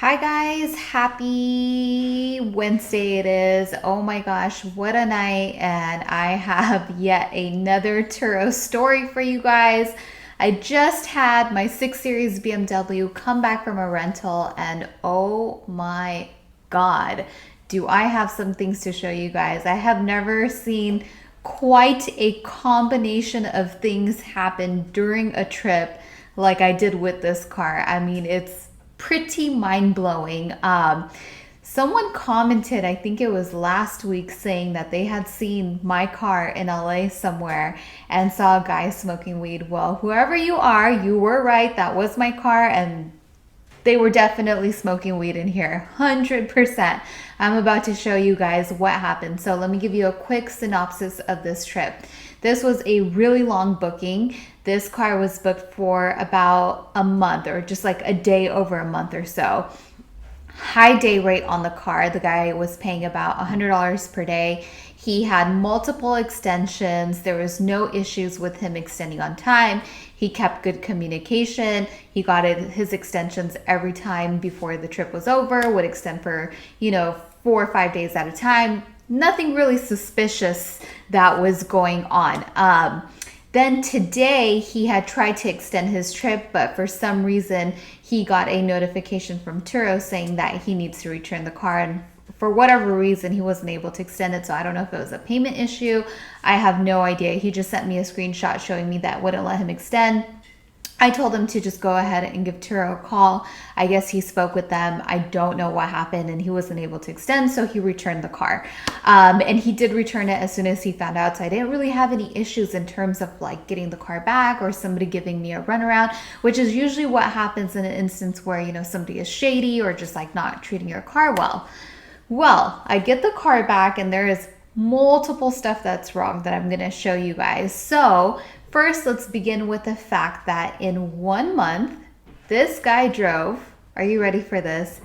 Hi guys, happy Wednesday it is. Oh my gosh, what a night. And I have yet another Turo story for you guys. I just had my 6 Series BMW come back from a rental and oh my God, do I have some things to show you guys. I have never seen quite a combination of things happen during a trip like I did with this car. I mean, it's pretty mind blowing. Someone commented, I think it was last week, saying that they had seen my car in LA somewhere and saw a guy smoking weed. Well, whoever you are, you were right. That was my car, and they were definitely smoking weed in here, 100%. I'm about to show you guys what happened. So let me give you a quick synopsis of this trip. This was a really long booking. This car was booked for about a month, or just like a day over a month or so. High day rate on the car. The guy was paying about $100 per day. He had multiple extensions. There was no issues with him extending on time. He kept good communication. He got his extensions every time before the trip was over, would extend for, 4 or 5 days at a time. Nothing really suspicious that was going on. Then today he had tried to extend his trip, but for some reason he got a notification from Turo saying that he needs to return the car, and for whatever reason he wasn't able to extend it. So I don't know if it was a payment issue. I have no idea. He just sent me a screenshot showing me that wouldn't let him extend. I told him to just go ahead and give Turo a call. I guess he spoke with them. I don't know what happened, and he wasn't able to extend, so he returned the car. And he did return it as soon as he found out. So I didn't really have any issues in terms of like getting the car back or somebody giving me a runaround, which is usually what happens in an instance where, somebody is shady or just like not treating your car well. Well, I get the car back and there is multiple stuff that's wrong that I'm going to show you guys. So first, let's begin with the fact that in 1 month, this guy drove, are you ready for this?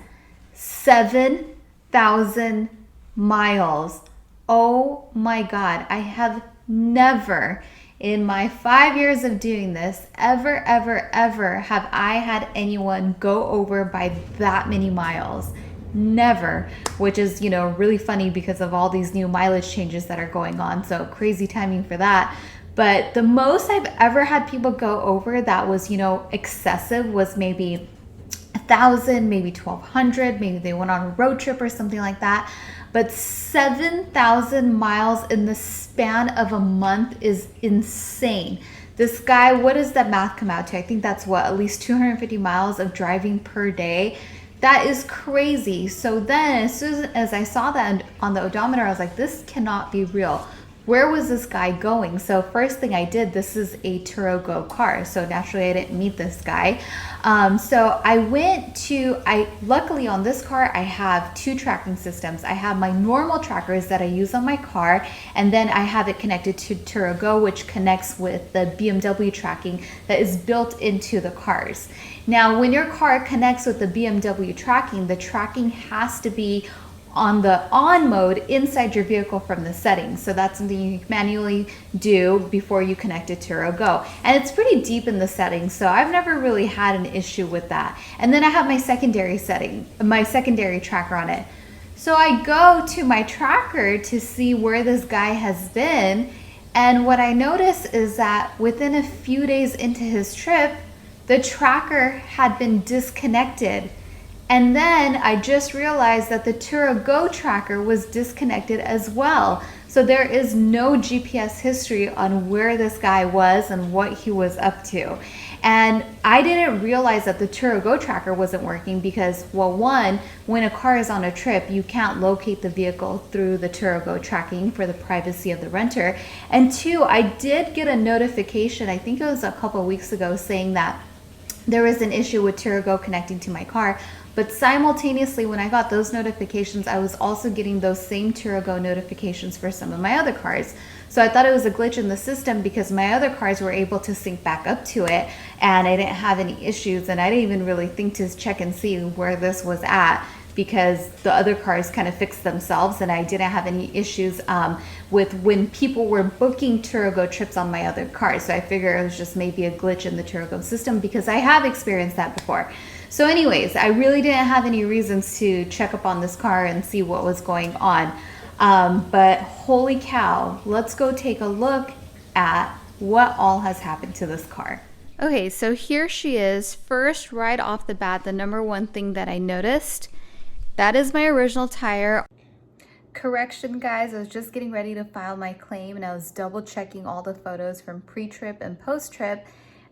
7,000 miles. Oh my God. I have never in my 5 years of doing this, ever have I had anyone go over by that many miles. Never, which is, really funny because of all these new mileage changes that are going on. So crazy timing for that. But the most I've ever had people go over that was, excessive was maybe 1,000, maybe 1,200. Maybe they went on a road trip or something like that. But 7,000 miles in the span of a month is insane. This guy, what does that math come out to? I think that's at least 250 miles of driving per day. That is crazy. So then as soon as I saw that on the odometer, I was like, this cannot be real. Where was this guy going? So first thing I did, this is a Turo Go car. So naturally I didn't meet this guy. So I luckily on this car, I have 2 tracking systems. I have my normal trackers that I use on my car, and then I have it connected to Turo Go, which connects with the BMW tracking that is built into the cars. Now, when your car connects with the BMW tracking, the tracking has to be on the on mode inside your vehicle from the settings. So that's something you manually do before you connect it to Turo Go. And it's pretty deep in the settings, so I've never really had an issue with that. And then I have my secondary tracker on it. So I go to my tracker to see where this guy has been, and what I notice is that within a few days into his trip, the tracker had been disconnected. And then I just realized that the Turo Go tracker was disconnected as well. So there is no GPS history on where this guy was and what he was up to. And I didn't realize that the Turo Go tracker wasn't working because, well, one, when a car is on a trip, you can't locate the vehicle through the Turo Go tracking for the privacy of the renter. And two, I did get a notification, I think it was a couple of weeks ago, saying that there was an issue with Turo Go connecting to my car. But simultaneously, when I got those notifications, I was also getting those same Turo Go notifications for some of my other cars. So I thought it was a glitch in the system because my other cars were able to sync back up to it and I didn't have any issues, and I didn't even really think to check and see where this was at because the other cars kind of fixed themselves and I didn't have any issues with when people were booking Turo Go trips on my other cars. So I figured it was just maybe a glitch in the Turo Go system because I have experienced that before. So anyways, I really didn't have any reasons to check up on this car and see what was going on. But holy cow, let's go take a look at what all has happened to this car. Okay, so here she is. First, right off the bat, the number one thing that I noticed, that is my original tire. Correction, guys, I was just getting ready to file my claim and I was double checking all the photos from pre-trip and post-trip,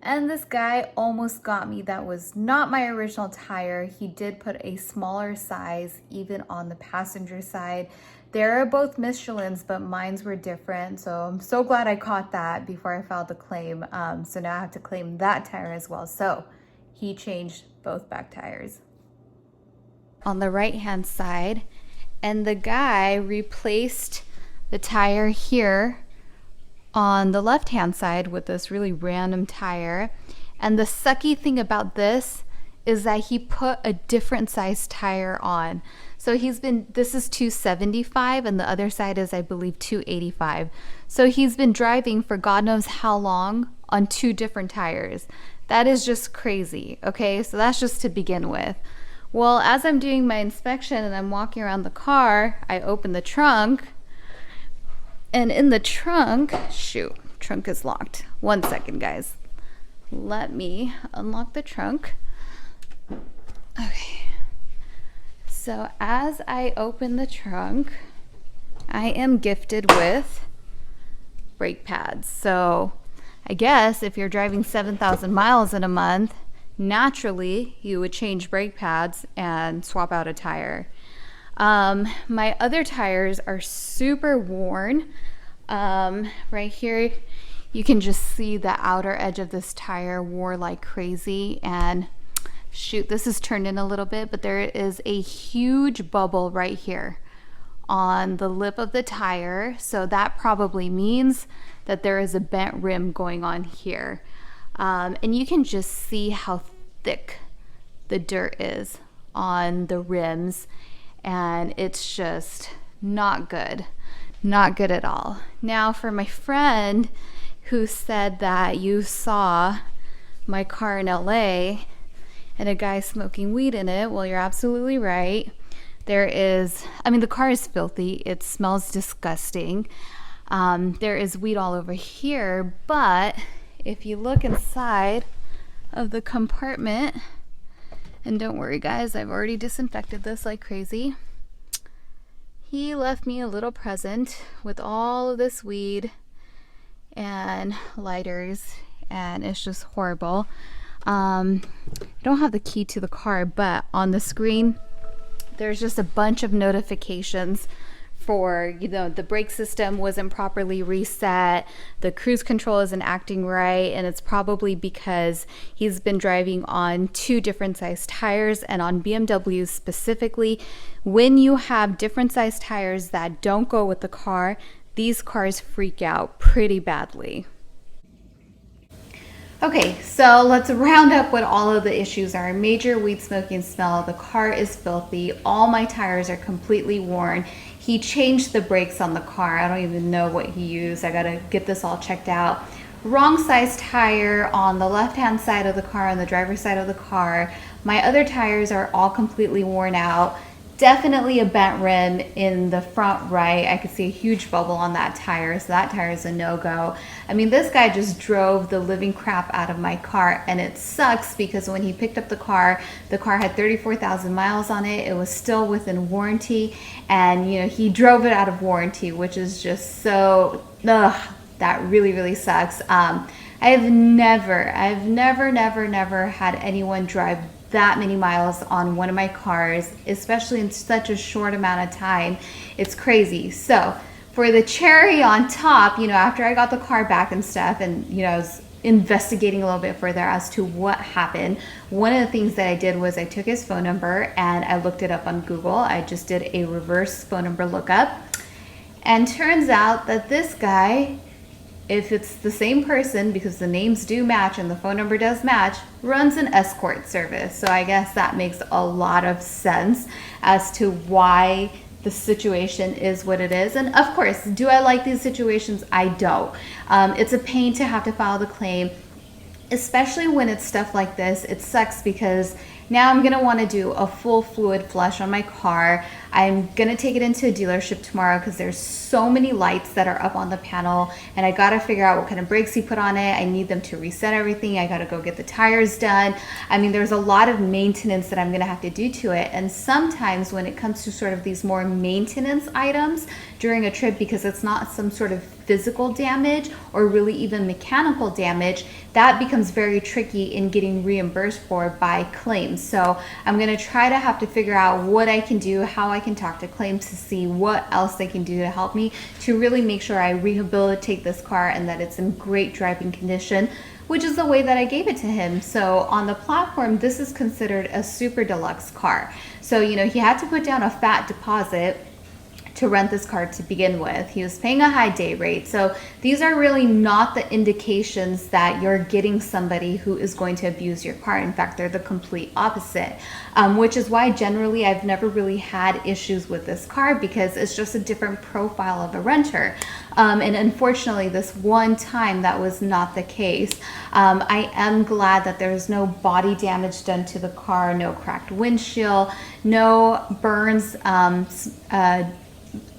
and this guy almost got me. That was not my original tire. He did put a smaller size even on the passenger side. They're both Michelin's, but mine's were different, so I'm so glad I caught that before I filed the claim. So now I have to claim that tire as well. So he changed both back tires on the right hand side, and the guy replaced the tire here on the left hand side with this really random tire. And the sucky thing about this is that he put a different size tire on. So this is 275 and the other side is, I believe, 285. So he's been driving for God knows how long on two different tires. That is just crazy. Okay, so that's just to begin with. Well, as I'm doing my inspection and I'm walking around the car, I open the trunk, and in the trunk, shoot, trunk is locked. 1 second, guys. Let me unlock the trunk. Okay. So as I open the trunk, I am gifted with brake pads. So I guess if you're driving 7,000 miles in a month, naturally you would change brake pads and swap out a tire. My other tires are super worn. Right here you can just see the outer edge of this tire wore like crazy, and shoot, this is turned in a little bit, but there is a huge bubble right here on the lip of the tire. So that probably means that there is a bent rim going on here. And you can just see how thick the dirt is on the rims, and it's just not good. Not good at all. Now, for my friend who said that you saw my car in LA and a guy smoking weed in it, well, you're absolutely right. The car is filthy. It smells disgusting. There is weed all over here, but if you look inside of the compartment, and don't worry guys, I've already disinfected this like crazy. He left me a little present with all of this weed and lighters, and it's just horrible. I don't have the key to the car, but on the screen there's just a bunch of notifications for, the brake system wasn't properly reset, the cruise control isn't acting right, and it's probably because he's been driving on two different size tires. And on BMWs specifically, when you have different size tires that don't go with the car, these cars freak out pretty badly. Okay, so let's round up what all of the issues are. Major weed smoking smell, the car is filthy, all my tires are completely worn. He changed the brakes on the car. I don't even know what he used. I gotta get this all checked out. Wrong size tire on the left-hand side of the car, on the driver's side of the car. My other tires are all completely worn out. Definitely a bent rim in the front right. I could see a huge bubble on that tire, so that tire is a no-go. I mean, this guy just drove the living crap out of my car, and it sucks because when he picked up the car had 34,000 miles on it. It was still within warranty, and he drove it out of warranty, which is just so, that really, really sucks. I've never had anyone drive that many miles on one of my cars, especially in such a short amount of time. It's crazy. So for the cherry on top, after I got the car back and stuff, and I was investigating a little bit further as to what happened, one of the things that I did was I took his phone number and I looked it up on Google. I just did a reverse phone number lookup, and turns out that this guy, if it's the same person, because the names do match and the phone number does match, runs an escort service. So I guess that makes a lot of sense as to why the situation is what it is. And of course, do I like these situations? I don't. It's a pain to have to file the claim, especially when it's stuff like this. It sucks because Now I'm gonna wanna do a full fluid flush on my car. I'm gonna take it into a dealership tomorrow because there's so many lights that are up on the panel, and I gotta figure out what kind of brakes he put on it. I need them to reset everything. I gotta go get the tires done. I mean, there's a lot of maintenance that I'm gonna have to do to it. And sometimes when it comes to sort of these more maintenance items during a trip, because it's not some sort of physical damage or really even mechanical damage, that becomes very tricky in getting reimbursed for by claims. So I'm going to try to have to figure out what I can do, how I can talk to claims to see what else they can do to help me to really make sure I rehabilitate this car and that it's in great driving condition, which is the way that I gave it to him. So on the platform, this is considered a super deluxe car. So, you know, he had to put down a fat deposit to rent this car to begin with. He was paying a high day rate. So these are really not the indications that you're getting somebody who is going to abuse your car. In fact, they're the complete opposite, which is why generally I've never really had issues with this car, because it's just a different profile of a renter. And unfortunately, this one time that was not the case. I am glad that there's no body damage done to the car, no cracked windshield, no burns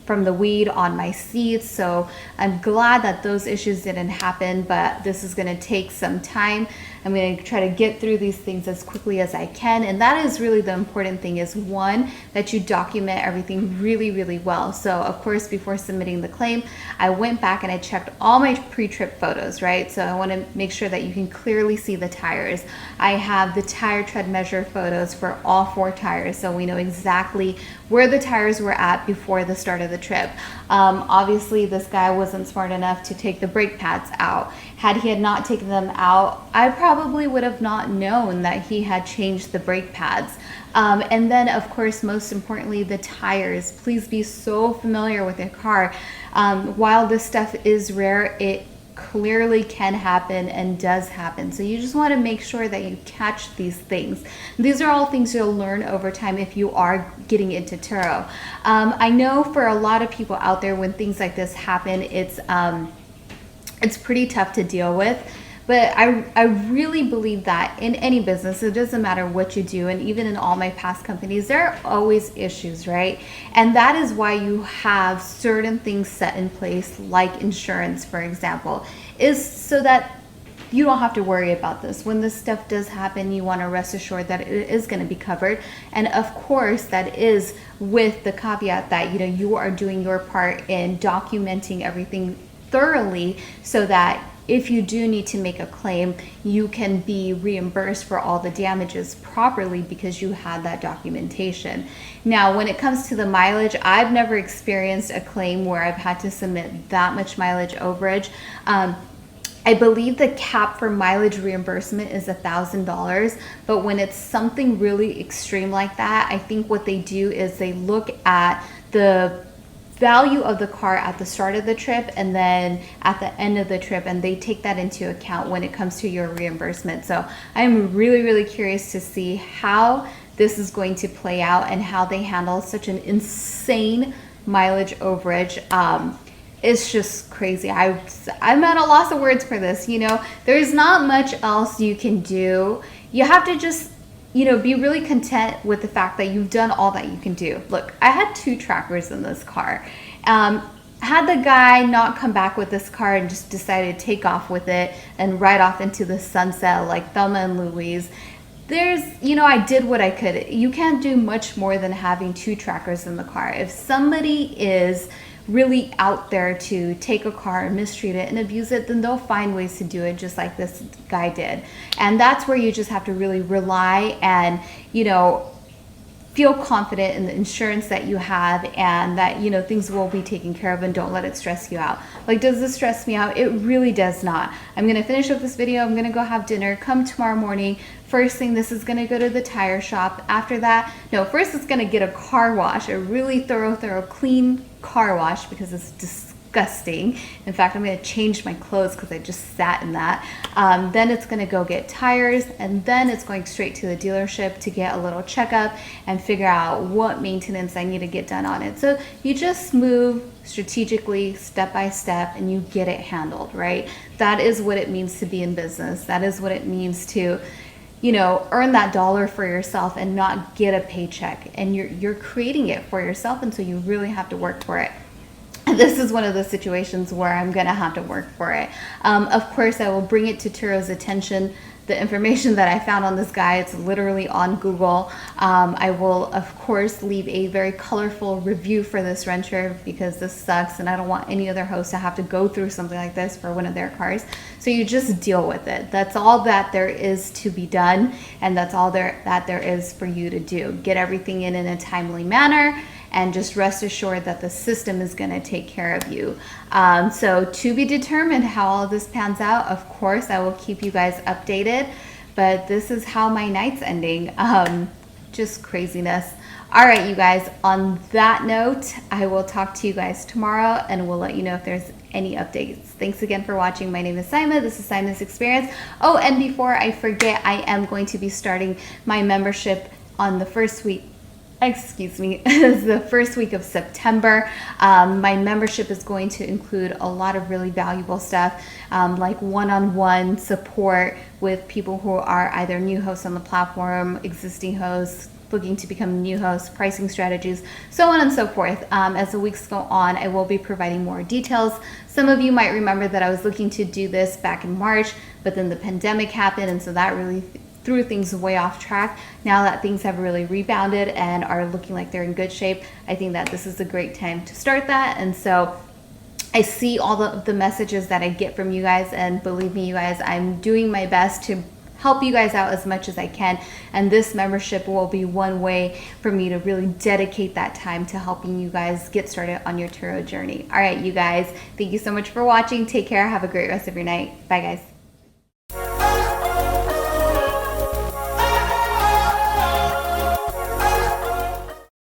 from the weed on my seats. So I'm glad that those issues didn't happen, but this is going to take some time. I'm going to try to get through these things as quickly as I can. And that is really the important thing, is one, that you document everything really, really well. So of course, before submitting the claim, I went back and I checked all my pre-trip photos, right? So I want to make sure that you can clearly see the tires. I have the tire tread measure photos for all 4 tires, so we know exactly where the tires were at before the start of the trip. Obviously, this guy wasn't smart enough to take the brake pads out. Had he had not taken them out, I probably would have not known that he had changed the brake pads. And then, of course, most importantly, the tires. Please be so familiar with your car. While this stuff is rare, it clearly can happen and does happen. So you just want to make sure that you catch these things. These are all things you'll learn over time if you are getting into Turo. I know for a lot of people out there, when things like this happen, it's pretty tough to deal with. But I really believe that in any business, it doesn't matter what you do, and even in all my past companies, there are always issues, right? And that is why you have certain things set in place, like insurance, for example, is so that you don't have to worry about this. When this stuff does happen, you want to rest assured that it is going to be covered. And of course, that is with the caveat that, you know, you are doing your part in documenting everything thoroughly, so that if you do need to make a claim, you can be reimbursed for all the damages properly because you had that documentation. Now, when it comes to the mileage, I've never experienced a claim where I've had to submit that much mileage overage. I believe the cap for mileage reimbursement is $1,000, but when it's something really extreme like that, I think what they do is they look at the value of the car at the start of the trip and then at the end of the trip, and they take that into account when it comes to your reimbursement. So I'm really, really curious to see how this is going to play out and how they handle such an insane mileage overage. It's just crazy. I'm at a loss of words for this. You know, there's not much else you can do. You have to just, you know, be really content with the fact that you've done all that you can do. Look, I had 2 trackers in this car. Had the guy not come back with this car and just decided to take off with it and ride off into the sunset like Thelma and Louise, you know, I did what I could. You can't do much more than having 2 trackers in the car. If somebody is really out there to take a car and mistreat it and abuse it, then they'll find ways to do it, just like this guy did. And that's where you just have to really rely and, you know, feel confident in the insurance that you have, and that, you know, things will be taken care of, and don't let it stress you out. Like, does this stress me out? It really does not. I'm going to finish up this video. I'm going to go have dinner. Come tomorrow morning, first thing, this is going to go to the tire shop. After that, no, first it's going to get a car wash, a really thorough, clean car wash, because it's disgusting. In fact, I'm going to change my clothes because I just sat in that. Then it's going to go get tires, and then it's going straight to the dealership to get a little checkup and figure out what maintenance I need to get done on it. So you just move strategically, step by step, and you get it handled, right? That is what it means to be in business. That is what it means to earn that dollar for yourself and not get a paycheck. And you're creating it for yourself, and so you really have to work for it. This is one of the situations where I'm going to have to work for it. Of course, I will bring it to Turo's attention. The information that I found on this guy, it's literally on Google. I will, of course, leave a very colorful review for this renter because this sucks and I don't want any other host to have to go through something like this for one of their cars. So you just deal with it. That's all that there is to be done, and that's all that there is for you to do. Get everything in a timely manner, and just rest assured that the system is going to take care of you. So to be determined how all of this pans out. Of course, I will keep you guys updated, but this is how my night's ending. Just craziness. All right, you guys, on that note, I will talk to you guys tomorrow, and we'll let you know if there's any updates. Thanks again for watching. My name is Saimah. This is Saimah's Experience. Oh, and before I forget, I am going to be starting my membership on the first week. Is the first week of September. My membership is going to include a lot of really valuable stuff, like one-on-one support with people who are either new hosts on the platform, existing hosts, looking to become new hosts, pricing strategies, so on and so forth. As the weeks go on, I will be providing more details. Some of you might remember that I was looking to do this back in March, but then the pandemic happened, and so that really threw things way off track. Now that things have really rebounded and are looking like they're in good shape, I think that this is a great time to start that. And so I see all the messages that I get from you guys, and believe me, you guys, I'm doing my best to help you guys out as much as I can. And this membership will be one way for me to really dedicate that time to helping you guys get started on your Turo journey. All right, you guys, thank you so much for watching. Take care. Have a great rest of your night. Bye, guys.